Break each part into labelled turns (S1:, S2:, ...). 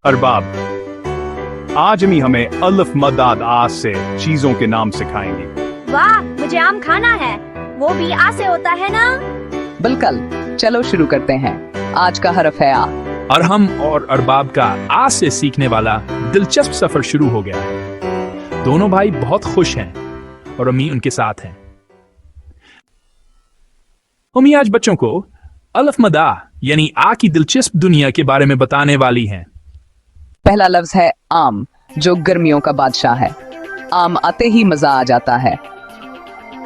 S1: अरबाब, आज अम्मी हमें अल्फ मदाद आ से चीजों के नाम सिखाएंगी।
S2: वाह, मुझे आम खाना है। वो भी आ से होता है ना?
S3: बिल्कुल, चलो शुरू करते हैं। आज का हरफ है आ।
S4: अरहम और अरबाब का आ से सीखने वाला दिलचस्प सफर शुरू हो गया है। दोनों भाई बहुत खुश हैं और अम्मी उनके साथ हैं। अम्मी आज बच्चों को अल्फ मदा यानी आ की दिलचस्प दुनिया के बारे में बताने वाली हैं।
S3: पहला लफ्ज है आम, जो गर्मियों का बादशाह है। आम आते ही मजा आ जाता है।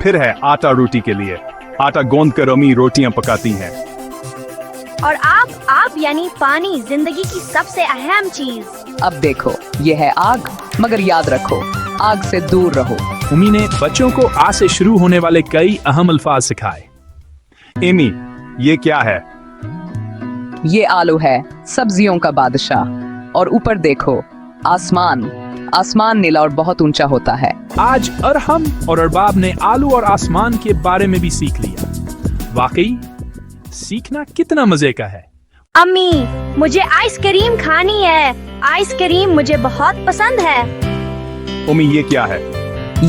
S1: फिर है आटा रोटी के लिए। आटा गूंद कर अम्मी रोटियां पकाती हैं।
S2: और आब यानी पानी, जिंदगी की सबसे अहम चीज।
S3: अब देखो, ये है आग, मगर याद रखो, आग से दूर रहो।
S4: अम्मी ने बच्चों को आ से शुरू होने वाले कई अहम अल्फाज सिखाए।
S1: एमी, ये क्या है?
S3: ये आलू है, सब्जियों का बादशाह। और ऊपर देखो, आसमान। आसमान नीला और बहुत ऊंचा होता है।
S4: आज अरहम और अरबाब ने आलू और आसमान के बारे में भी सीख लिया। वाकई सीखना कितना मजे का है।
S2: अम्मी, मुझे आइसक्रीम खानी है। आइसक्रीम मुझे बहुत पसंद है।
S1: अम्मी, ये क्या है?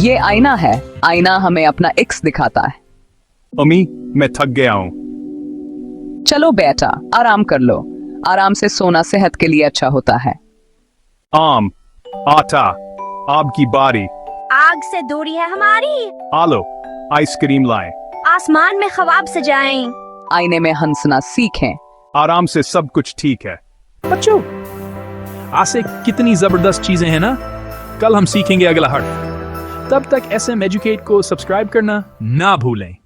S3: ये आईना है। आईना हमें अपना एक्स दिखाता है।
S1: अम्मी, मैं थक गया हूँ।
S3: चलो बेटा, आराम कर लो। आराम से सोना सेहत के लिए अच्छा होता है।
S1: आम, आटा, आब की बारी।
S2: आग से दूरी है हमारी।
S1: आलो, आइसक्रीम लाएं।
S2: आसमान में ख्वाब सजाएं।
S3: आईने में हंसना सीखें।
S1: आराम से सब कुछ ठीक है।
S4: बच्चों, आ से कितनी जबरदस्त चीजें हैं ना। कल हम सीखेंगे अगला हर्फ। तब तक SM एजुकेट को सब्सक्राइब करना ना भूलें।